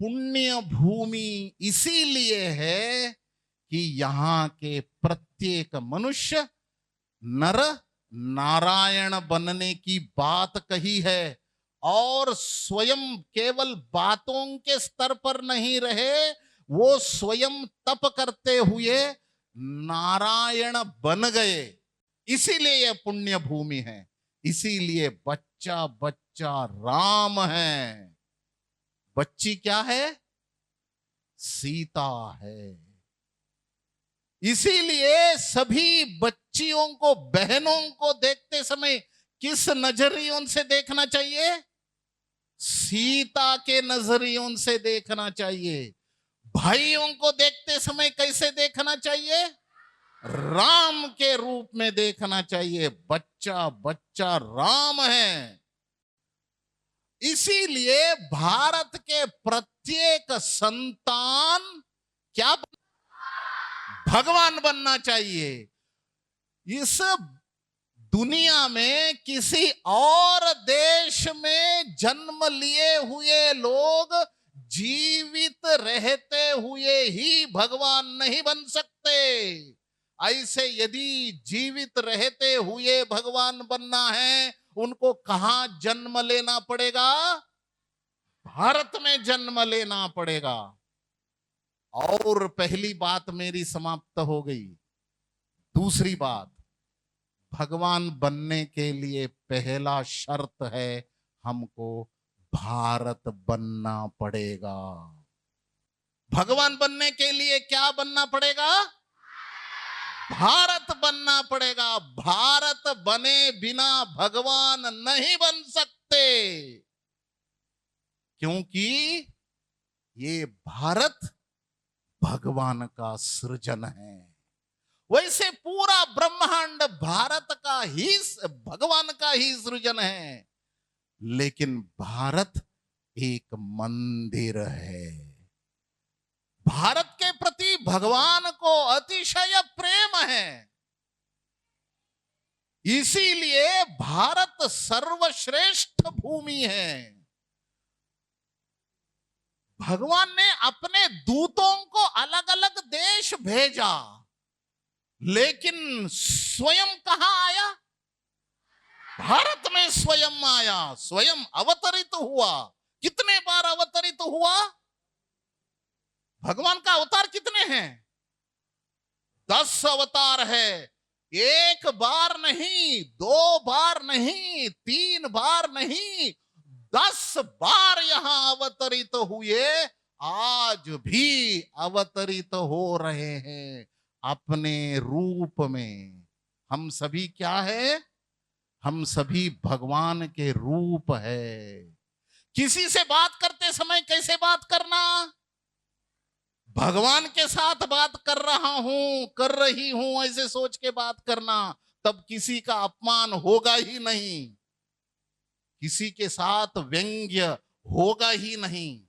पुण्य भूमि इसीलिए है कि यहां के प्रत्येक मनुष्य नर नारायण बनने की बात कही है और स्वयं केवल बातों के स्तर पर नहीं रहे, वो स्वयं तप करते हुए नारायण बन गए। इसीलिए यह पुण्य भूमि है, इसीलिए बच्चा बच्चा राम है। बच्ची क्या है? सीता है। इसीलिए सभी बच्चियों को, बहनों को देखते समय किस नजरियों से देखना चाहिए? सीता के नजरियों से देखना चाहिए। भाइयों को देखते समय कैसे देखना चाहिए? राम के रूप में देखना चाहिए। बच्चा बच्चा राम है। इसीलिए भारत के प्रत्येक संतान क्या? भगवान बनना चाहिए। इस दुनिया में किसी और देश में जन्म लिए हुए लोग जीवित रहते हुए ही भगवान नहीं बन सकते। ऐसे यदि जीवित रहते हुए भगवान बनना है, उनको कहां जन्म लेना पड़ेगा? भारत में जन्म लेना पड़ेगा। और पहली बात मेरी समाप्त हो गई। दूसरी बात, भगवान बनने के लिए पहला शर्त है, हमको भारत बनना पड़ेगा। भगवान बनने के लिए क्या बनना पड़ेगा? भारत बनना पड़ेगा। भारत बने बिना भगवान नहीं बन सकते, क्योंकि ये भारत भगवान का सृजन है। वैसे पूरा ब्रह्मांड भारत का ही, भगवान का ही सृजन है, लेकिन भारत एक मंदिर है। भारत के प्रति भगवान को अतिशय प्रेम है। इसीलिए भारत सर्वश्रेष्ठ भूमि है। भगवान ने अपने दूतों को अलग अलग देश भेजा, लेकिन स्वयं कहां आया? भारत में स्वयं आया, स्वयं अवतरित हुआ। कितने बार अवतरित हुआ? भगवान का अवतार कितने हैं? 10 अवतार है। एक बार नहीं, 2 बार नहीं, 3 बार नहीं, 10 बार यहां अवतरित हुए, आज भी अवतरित हो रहे हैं अपने रूप में। हम सभी क्या है? हम सभी भगवान के रूप है। किसी से बात करते समय कैसे बात करना? भगवान के साथ बात कर रहा हूं, कर रही हूं, ऐसे सोच के बात करना, तब किसी का अपमान होगा ही नहीं, किसी के साथ व्यंग्य होगा ही नहीं।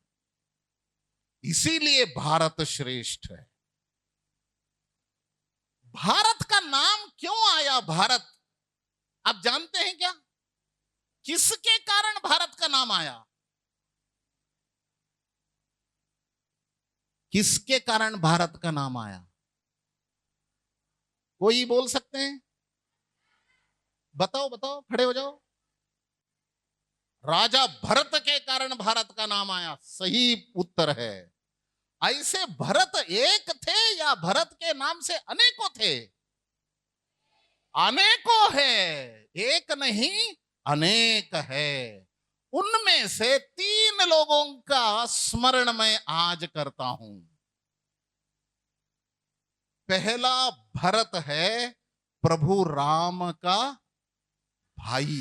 इसीलिए भारत श्रेष्ठ है। भारत का नाम क्यों आया भारत? आप जानते हैं क्या? किसके कारण भारत का नाम आया? किसके कारण भारत का नाम आया? कोई बोल सकते हैं? बताओ बताओ, खड़े हो जाओ। राजा भरत के कारण भारत का नाम आया, सही उत्तर है। ऐसे भरत एक थे या भरत के नाम से अनेकों थे? अनेकों है, एक नहीं अनेक है। उनमें से 3 लोगों का स्मरण मैं आज करता हूं। पहला भरत है प्रभु राम का भाई।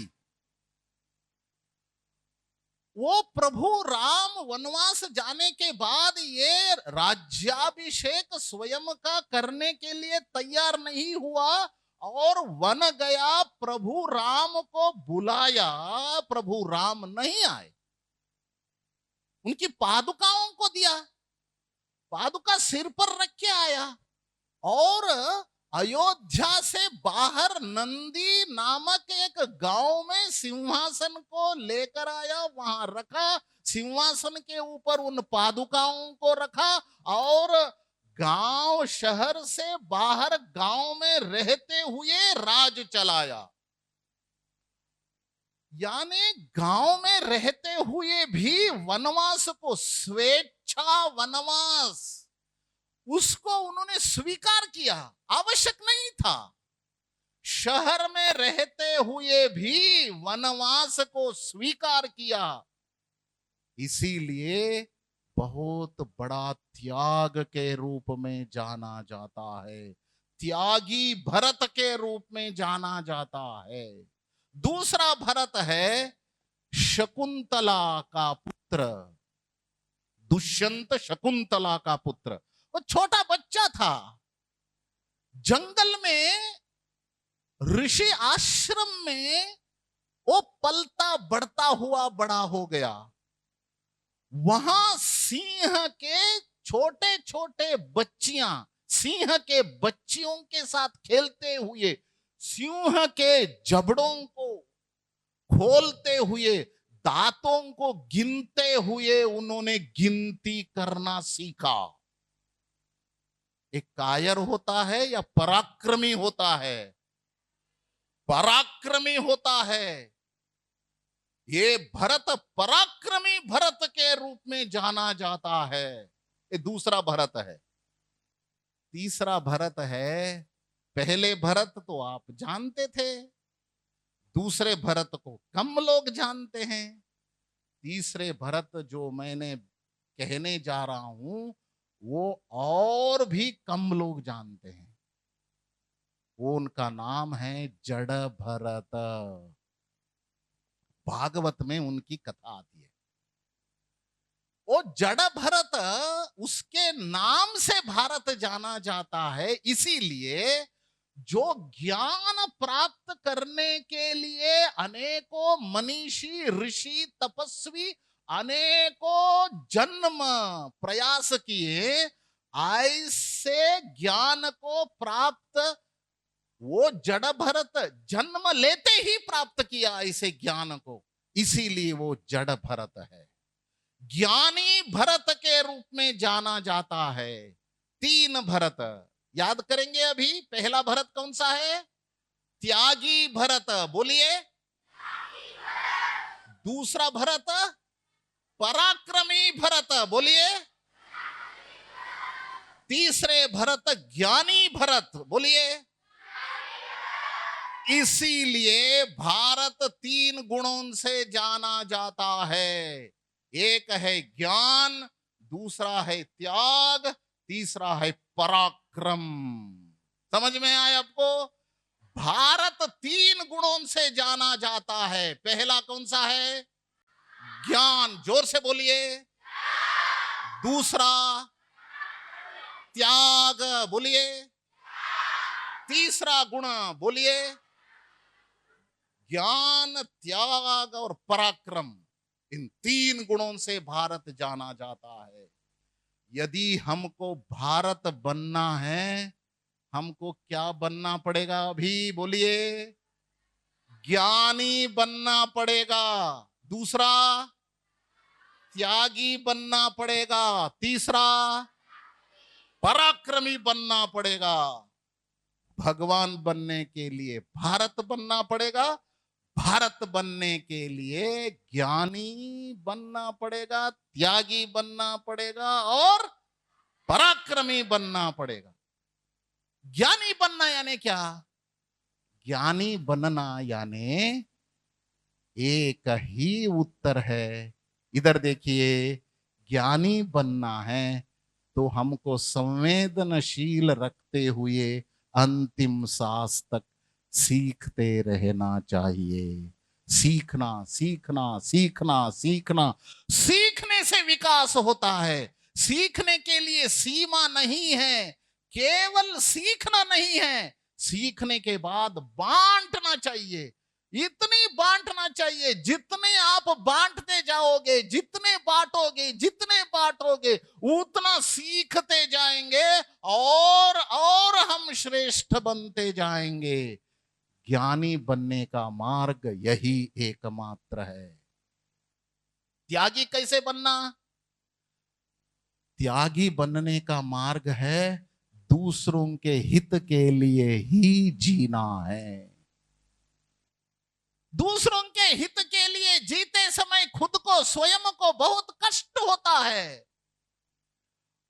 वो प्रभु राम वनवास जाने के बाद ये राज्याभिषेक स्वयं का करने के लिए तैयार नहीं हुआ और वन गया, प्रभु राम को बुलाया, प्रभु राम नहीं आए। उनकी पादुकाओं को दिया, पादुका सिर पर रख के आया और अयोध्या से बाहर नंदी नामक एक गांव में सिंहासन को लेकर आया, वहां रखा, सिंहासन के ऊपर उन पादुकाओं को रखा और गांव शहर से बाहर गांव में रहते हुए राज चलाया। यानी गांव में रहते हुए भी वनवास को, स्वेच्छा वनवास, उसको उन्होंने स्वीकार किया, आवश्यक नहीं था। शहर में रहते हुए भी वनवास को स्वीकार किया, इसीलिए बहुत बड़ा त्याग के रूप में जाना जाता है, त्यागी भरत के रूप में जाना जाता है। दूसरा भरत है शकुंतला का पुत्र, दुष्यंत शकुंतला का पुत्र। वो छोटा बच्चा था, जंगल में ऋषि आश्रम में वो पलता बढ़ता हुआ बड़ा हो गया। वहां सिंह के छोटे छोटे बच्चियां, सिंह के बच्चियों के साथ खेलते हुए, सिंह के जबड़ों को खोलते हुए, दांतों को गिनते हुए उन्होंने गिनती करना सीखा। एक कायर होता है या पराक्रमी होता है? पराक्रमी होता है। ये भरत पराक्रमी भरत के रूप में जाना जाता है। ये दूसरा भरत है। तीसरा भरत है, पहले भरत तो आप जानते थे, दूसरे भरत को कम लोग जानते हैं। तीसरे भरत जो मैंने कहने जा रहा हूं वो और भी कम लोग जानते हैं। वो उनका नाम है जड़ भरत। भागवत में उनकी कथा आती है। वो जड़ भरत, उसके नाम से भारत जाना जाता है, इसीलिए जो ज्ञान प्राप्त करने के लिए अनेकों मनीषी, ऋषि, तपस्वी अनेकों जन्म प्रयास किए, ऐसे ज्ञान को प्राप्त वो जड़ भरत जन्म लेते ही प्राप्त किया ऐसे ज्ञान को, इसीलिए वो जड़ भरत है। ज्ञानी भरत के रूप में जाना जाता है। तीन भरत याद करेंगे अभी। पहला भरत कौन सा है? त्यागी भरत, बोलिए। दूसरा भरत पराक्रमी भरत, बोलिए। तीसरे भरत ज्ञानी भरत, बोलिए। इसीलिए भारत तीन गुणों से जाना जाता है। एक है ज्ञान, दूसरा है त्याग, तीसरा है पराक्रम। समझ में आया आपको? भारत तीन गुणों से जाना जाता है। पहला कौन सा है? ज्ञान, जोर से बोलिए। दूसरा त्याग, बोलिए। तीसरा गुण, बोलिए। ज्ञान, त्याग और पराक्रम, इन तीन गुणों से भारत जाना जाता है। यदि हमको भारत बनना है, हमको क्या बनना पड़ेगा? अभी बोलिए। ज्ञानी बनना पड़ेगा। दूसरा त्यागी बनना पड़ेगा। तीसरा पराक्रमी बनना पड़ेगा। भगवान बनने के लिए भारत बनना पड़ेगा। भारत बनने के लिए ज्ञानी बनना पड़ेगा, त्यागी बनना पड़ेगा और पराक्रमी बनना पड़ेगा। ज्ञानी बनना यानी क्या? ज्ञानी बनना यानी एक ही उत्तर है। इधर देखिए, ज्ञानी बनना है तो हमको संवेदनशील रखते हुए अंतिम सांस तक सीखते रहना चाहिए। सीखना, सीखना, सीखना, सीखना। सीखने से विकास होता है। सीखने के लिए सीमा नहीं है, केवल सीखना नहीं है, सीखने के बाद बांटना चाहिए। इतनी बांटना चाहिए, जितने आप बांटते जाओगे, जितने बांटोगे, जितने बांटोगे, उतना सीखते जाएंगे और हम श्रेष्ठ बनते जाएंगे। ज्ञानी बनने का मार्ग यही एकमात्र है। त्यागी कैसे बनना? त्यागी बनने का मार्ग है दूसरों के हित के लिए ही जीना है। दूसरों के हित के लिए जीते समय खुद को, स्वयं को बहुत कष्ट होता है।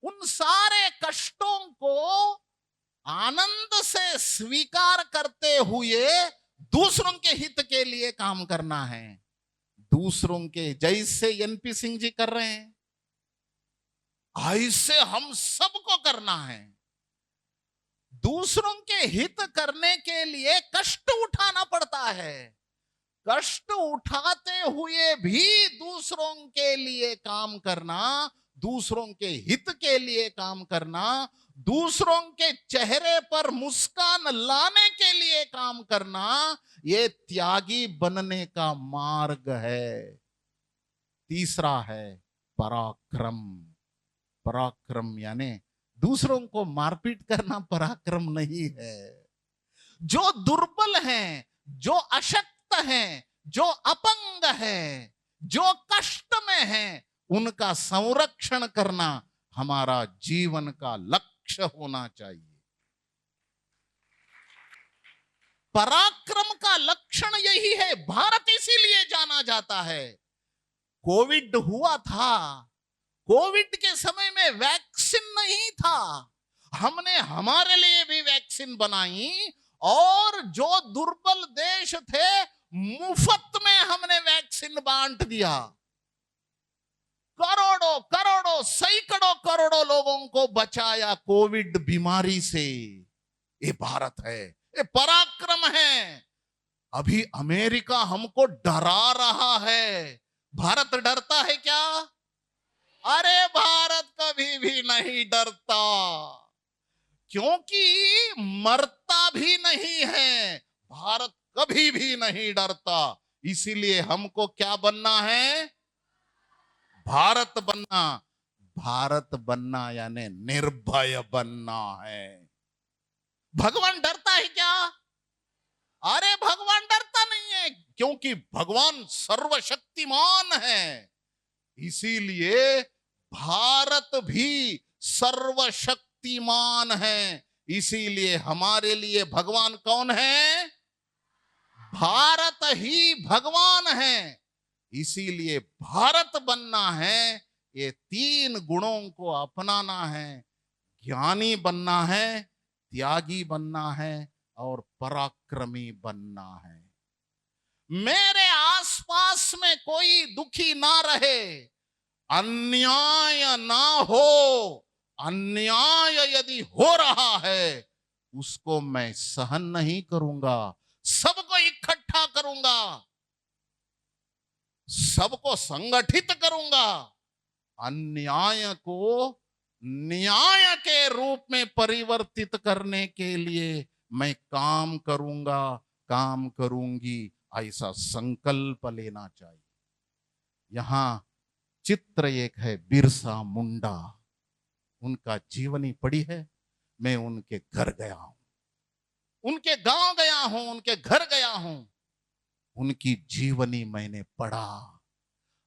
उन सारे कष्टों को आनंद से स्वीकार करते हुए दूसरों के हित के लिए काम करना है। दूसरों के, जैसे एनपी सिंह जी कर रहे हैं, ऐसे हम सबको करना है। दूसरों के हित करने के लिए कष्ट उठाना पड़ता है। कष्ट उठाते हुए भी दूसरों के लिए काम करना, दूसरों के हित के लिए काम करना, दूसरों के चेहरे पर मुस्कान लाने के लिए काम करना, ये त्यागी बनने का मार्ग है। तीसरा है पराक्रम। पराक्रम यानी दूसरों को मारपीट करना पराक्रम नहीं है। जो दुर्बल हैं, जो अशक्त हैं, जो अपंग हैं, जो कष्ट में हैं, उनका संरक्षण करना हमारा जीवन का लक्ष्य होना चाहिए। पराक्रम का लक्षण यही है। भारत इसीलिए जाना जाता है। कोविड हुआ था, कोविड के समय में वैक्सीन नहीं था, हमने हमारे लिए भी वैक्सीन बनाई और जो दुर्बल देश थे मुफ्त में हमने वैक्सीन बांट दिया। करोड़ों करोड़ों, सैकड़ों करोड़ों लोगों को बचाया कोविड बीमारी से। ये भारत है, ये पराक्रम है। अभी अमेरिका हमको डरा रहा है। भारत डरता है क्या? अरे भारत कभी भी नहीं डरता, क्योंकि मरता भी नहीं है। भारत कभी भी नहीं डरता। इसीलिए हमको क्या बनना है? भारत बनना। भारत बनना यानी निर्भय बनना है। भगवान डरता है क्या? अरे भगवान डरता नहीं है, क्योंकि भगवान सर्वशक्तिमान है। इसीलिए भारत भी सर्वशक्तिमान है। इसीलिए हमारे लिए भगवान कौन है? भारत ही भगवान है। इसीलिए भारत बनना है, ये तीन गुणों को अपनाना है। ज्ञानी बनना है, त्यागी बनना है और पराक्रमी बनना है। मेरे आसपास में कोई दुखी ना रहे, अन्याय ना हो। अन्याय यदि हो रहा है उसको मैं सहन नहीं करूंगा, सबको इकट्ठा करूंगा, सबको संगठित करूंगा। अन्याय को न्याय के रूप में परिवर्तित करने के लिए मैं काम करूंगा, काम करूंगी, ऐसा संकल्प लेना चाहिए। यहां चित्र एक है बिरसा मुंडा, उनका जीवनी पढ़ी है। मैं उनके घर गया हूं, उनके गांव गया हूं, उनके घर गया हूं, उनकी जीवनी मैंने पढ़ा।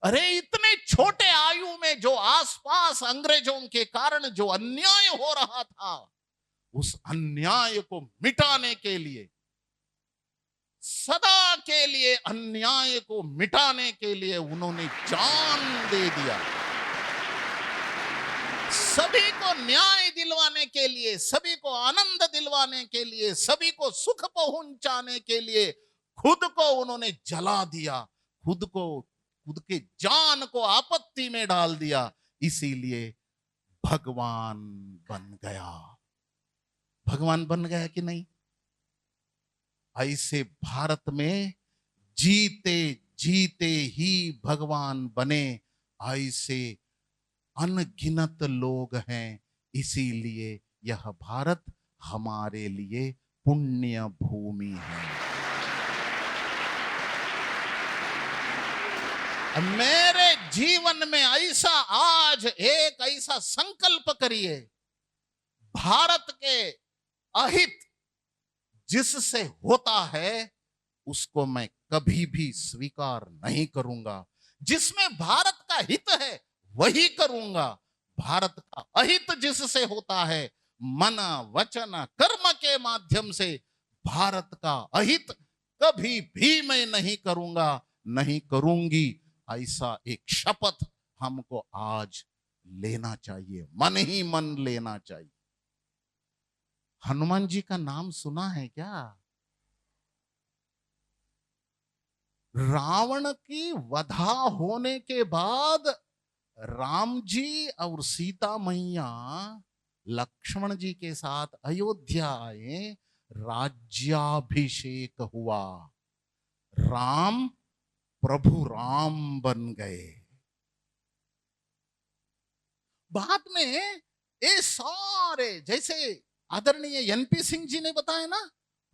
अरे इतने छोटे आयु में जो आसपास अंग्रेजों के कारण जो अन्याय हो रहा था, उस अन्याय को मिटाने के लिए, सदा के लिए अन्याय को मिटाने के लिए उन्होंने जान दे दिया। सभी को न्याय दिलवाने के लिए, सभी को आनंद दिलवाने के लिए, सभी को सुख पहुंचाने के लिए खुद को उन्होंने जला दिया, खुद के जान को आपत्ति में डाल दिया। इसीलिए भगवान बन गया। भगवान बन गया कि नहीं? ऐसे भारत में जीते जीते ही भगवान बने, ऐसे अनगिनत लोग हैं। इसीलिए यह भारत हमारे लिए पुण्य भूमि है। मेरे जीवन में ऐसा आज एक ऐसा संकल्प करिए, भारत के अहित जिससे होता है उसको मैं कभी भी स्वीकार नहीं करूंगा। जिसमें भारत का हित है वही करूंगा। भारत का अहित जिससे होता है, मन वचन कर्म के माध्यम से भारत का अहित कभी भी मैं नहीं करूंगा, नहीं करूंगी। ऐसा एक शपथ हमको आज लेना चाहिए, मन ही मन लेना चाहिए। हनुमान जी का नाम सुना है क्या? रावण की वधा होने के बाद राम जी और सीता मैया लक्ष्मण जी के साथ अयोध्या आए, राज्याभिषेक हुआ, राम प्रभु राम बन गए। बाद में ये सारे, जैसे आदरणीय एनपी सिंह जी ने बताया ना,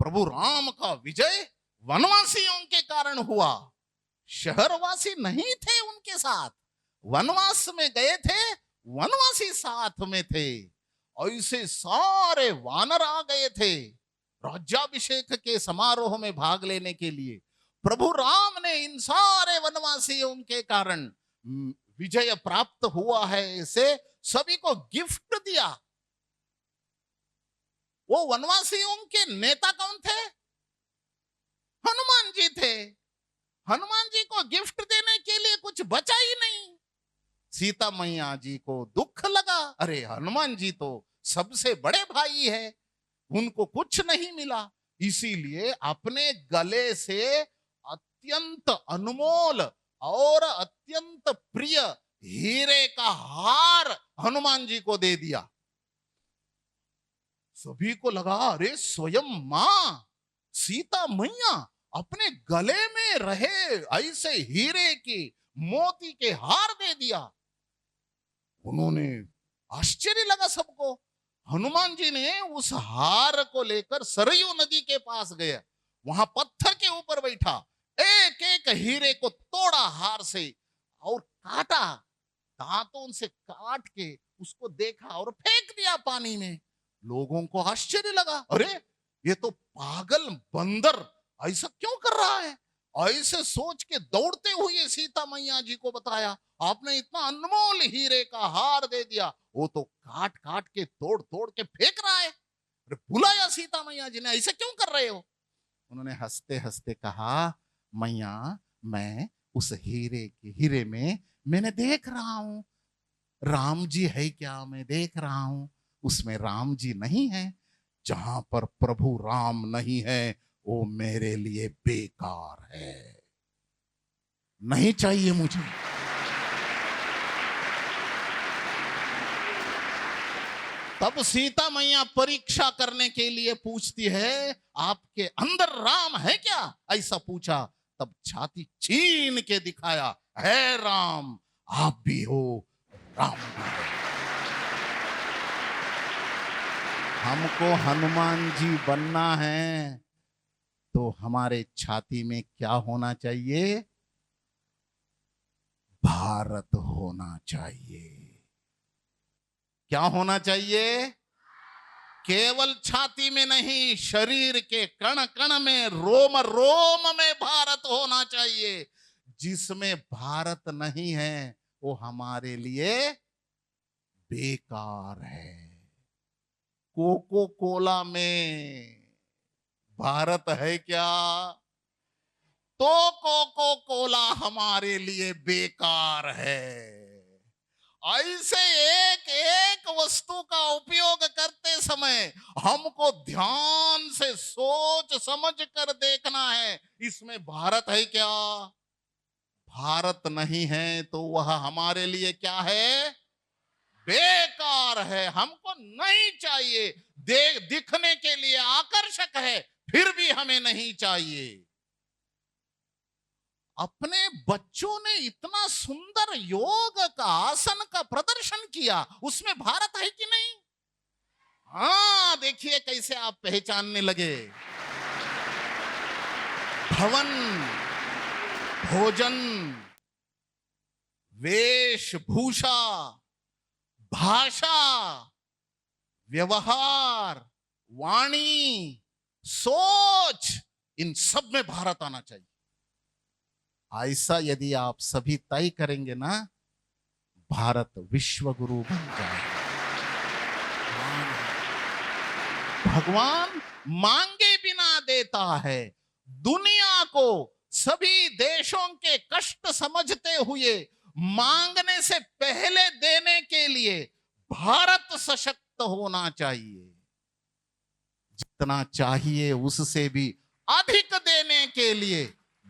प्रभु राम का विजय वनवासियों के कारण हुआ। शहरवासी नहीं थे उनके साथ, वनवास में गए थे, वनवासी साथ में थे। ऐसे सारे वानर आ गए थे राज्याभिषेक के समारोह में भाग लेने के लिए। प्रभु राम ने इन सारे वनवासियों के कारण विजय प्राप्त हुआ है, इसे सभी को गिफ्ट दिया। वो वनवासियों के नेता कौन थे? हनुमान जी थे। हनुमान जी को गिफ्ट देने के लिए कुछ बचा ही नहीं। सीता मैया जी को दुख लगा, अरे हनुमान जी तो सबसे बड़े भाई है, उनको कुछ नहीं मिला। इसीलिए अपने गले से अत्यंत अनमोल और अत्यंत प्रिय हीरे का हार हनुमान जी को दे दिया। सभी को लगा, अरे स्वयं मां सीता मैया अपने गले में रहे ऐसे हीरे के मोती के हार दे दिया। उन्होंने आश्चर्य लगा सबको। हनुमान जी ने उस हार को लेकर सरयू नदी के पास गया, वहां पत्थर के ऊपर बैठा, एक एक हीरे को तोड़ा हार से और काटा, दांतों से काट के उसको देखा और फेंक दिया पानी में। लोगों को आश्चर्य लगा, अरे ये तो पागल बंदर ऐसा क्यों कर रहा है? ऐसे सोच के दौड़ते हुए सीता मैया जी को बताया, आपने इतना अनमोल हीरे का हार दे दिया, वो तो काट काट के तोड़ तोड़ के फेंक रहा है। अरे बुलाया सीता मैया जी ने, ऐसे क्यों कर रहे हो? उन्होंने हंसते हंसते कहा, मैया मैं उस हीरे में मैंने देख रहा हूं, राम जी है क्या? मैं देख रहा हूं, उसमें राम जी नहीं है। जहां पर प्रभु राम नहीं है वो मेरे लिए बेकार है, नहीं चाहिए मुझे। तब सीता मैया परीक्षा करने के लिए पूछती है, आपके अंदर राम है क्या? ऐसा पूछा। तब छाती छीन के दिखाया, है राम, आप भी हो, राम भी हो। हमको हनुमान जी बनना है तो हमारे छाती में क्या होना चाहिए? भारत होना चाहिए। क्या होना चाहिए? केवल छाती में नहीं, शरीर के कण कण में, रोम रोम में भारत होना चाहिए। जिसमें भारत नहीं है वो हमारे लिए बेकार है। कोको कोला में भारत है क्या? तो कोको कोला हमारे लिए बेकार है। ऐसे एक एक वस्तु का उपयोग करते समय हमको ध्यान से सोच समझ कर देखना है, इसमें भारत है क्या? भारत नहीं है तो वह हमारे लिए क्या है? बेकार है, हमको नहीं चाहिए। दिखने के लिए आकर्षक है, फिर भी हमें नहीं चाहिए। अपने बच्चों ने इतना सुंदर योग का आसन का प्रदर्शन किया, उसमें भारत है कि नहीं? हाँ, देखिए कैसे आप पहचानने लगे। भवन, भोजन, वेशभूषा, भाषा, व्यवहार, वाणी, सोच, इन सब में भारत आना चाहिए। ऐसा यदि आप सभी तय करेंगे ना, भारत विश्व गुरु बन जाएगा। भगवान मांगे बिना देता है। दुनिया को सभी देशों के कष्ट समझते हुए मांगने से पहले देने के लिए भारत सशक्त होना चाहिए। जितना चाहिए उससे भी अधिक देने के लिए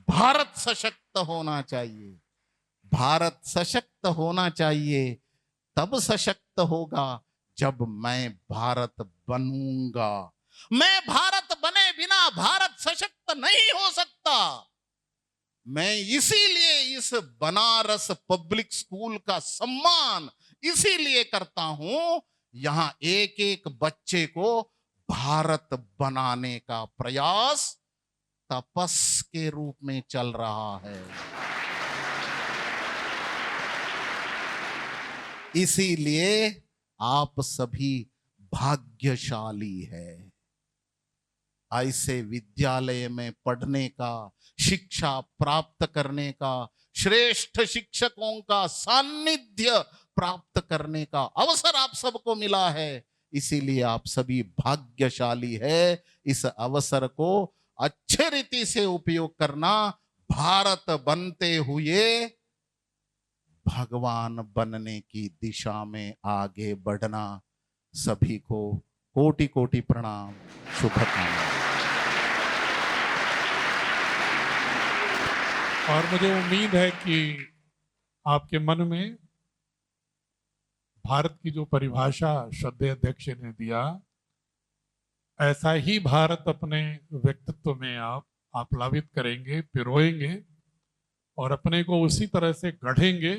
भारत सशक्त होना चाहिए। भारत सशक्त होना चाहिए, तब सशक्त होगा जब मैं भारत बनूंगा। मैं भारत बने बिना भारत सशक्त नहीं हो सकता। मैं इसीलिए इस बनारस पब्लिक स्कूल का सम्मान इसीलिए करता हूं, यहां एक एक बच्चे को भारत बनाने का प्रयास तपस के रूप में चल रहा है। इसीलिए आप सभी भाग्यशाली है। ऐसे विद्यालय में पढ़ने का, शिक्षा प्राप्त करने का, श्रेष्ठ शिक्षकों का सानिध्य प्राप्त करने का अवसर आप सबको मिला है। इसीलिए आप सभी भाग्यशाली है। इस अवसर को अच्छे रीति से उपयोग करना, भारत बनते हुए भगवान बनने की दिशा में आगे बढ़ना। सभी को कोटि कोटि प्रणाम, शुभकामनाएं। और मुझे उम्मीद है कि आपके मन में भारत की जो परिभाषा श्रद्धेय अध्यक्ष ने दिया, ऐसा ही भारत अपने व्यक्तित्व में आप आप्लावित करेंगे, पिरोएंगे और अपने को उसी तरह से गढ़ेंगे।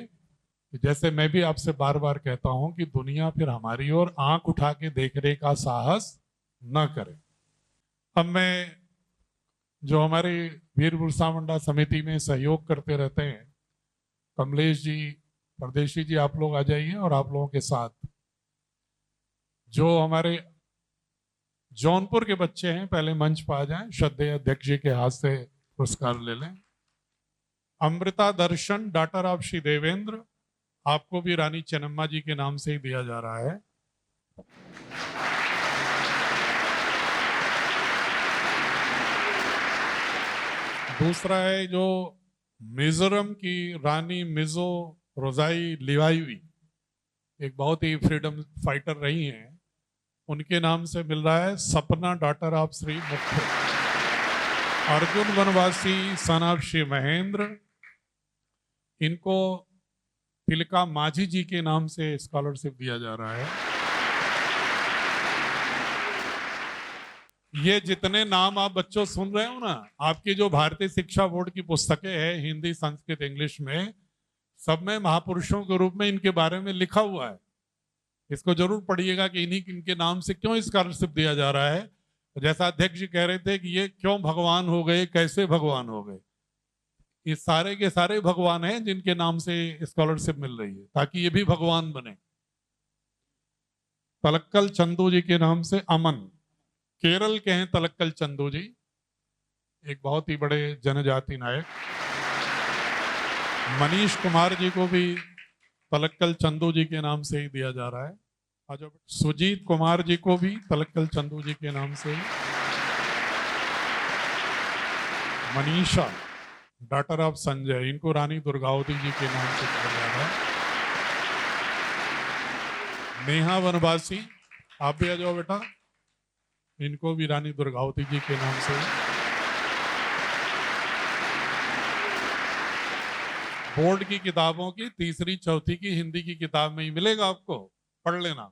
जैसे मैं भी आपसे बार बार कहता हूं कि दुनिया फिर हमारी ओर आंख उठा के देखने का साहस न करे। अब मैं जो हमारे वीर बिरसा मुंडा समिति में सहयोग करते रहते हैं, कमलेश जी, परदेशी जी, आप लोग आ जाइए और आप लोगों के साथ जो हमारे जौनपुर के बच्चे हैं पहले मंच पर आ जाएं, श्रद्धेय अध्यक्ष जी के हाथ से पुरस्कार ले लें। अमृता दर्शन, डॉटर ऑफ श्री देवेंद्र, आपको भी रानी चेन्नम्मा जी के नाम से ही दिया जा रहा है। दूसरा है जो मिजोरम की रानी मिजो रोजाई लिवाईवी, एक बहुत ही फ्रीडम फाइटर रही हैं, उनके नाम से मिल रहा है सपना, डॉटर ऑफ श्री मुख्य। अर्जुन वनवासी, सन ऑफ श्री महेंद्र, इनको तिलका माझी जी के नाम से स्कॉलरशिप दिया जा रहा है। ये जितने नाम आप बच्चों सुन रहे हो ना, आपकी जो भारतीय शिक्षा बोर्ड की पुस्तकें हैं हिंदी, संस्कृत, इंग्लिश में, सब में महापुरुषों के रूप में इनके बारे में लिखा हुआ है। इसको जरूर पढ़िएगा कि इनके नाम से क्यों स्कॉलरशिप दिया जा रहा है। जैसा अध्यक्ष जी कह रहे थे कि ये क्यों भगवान हो गए, कैसे भगवान हो गए, ये सारे के सारे भगवान हैं जिनके नाम से स्कॉलरशिप मिल रही है, ताकि ये भी भगवान बने। तलक्कल चंदू जी के नाम से अमन, केरल के हैं तलक्कल चंदू जी, एक बहुत ही बड़े जनजाति नायक। मनीष कुमार जी को भी तलक्कल चंदू जी के नाम से ही दिया जा रहा है। आज सुजीत कुमार जी को भी तलक्कल चंदू जी के नाम से ही। मनीषा, डॉटर ऑफ संजय, इनको रानी दुर्गावती जी के नाम से दिया जा रहा है। नेहा वनवासी, आप भी आ जाओ बेटा, इनको भी रानी दुर्गावती जी के नाम से। बोर्ड की किताबों की तीसरी चौथी की हिंदी की किताब में ही मिलेगा, आपको पढ़ लेना।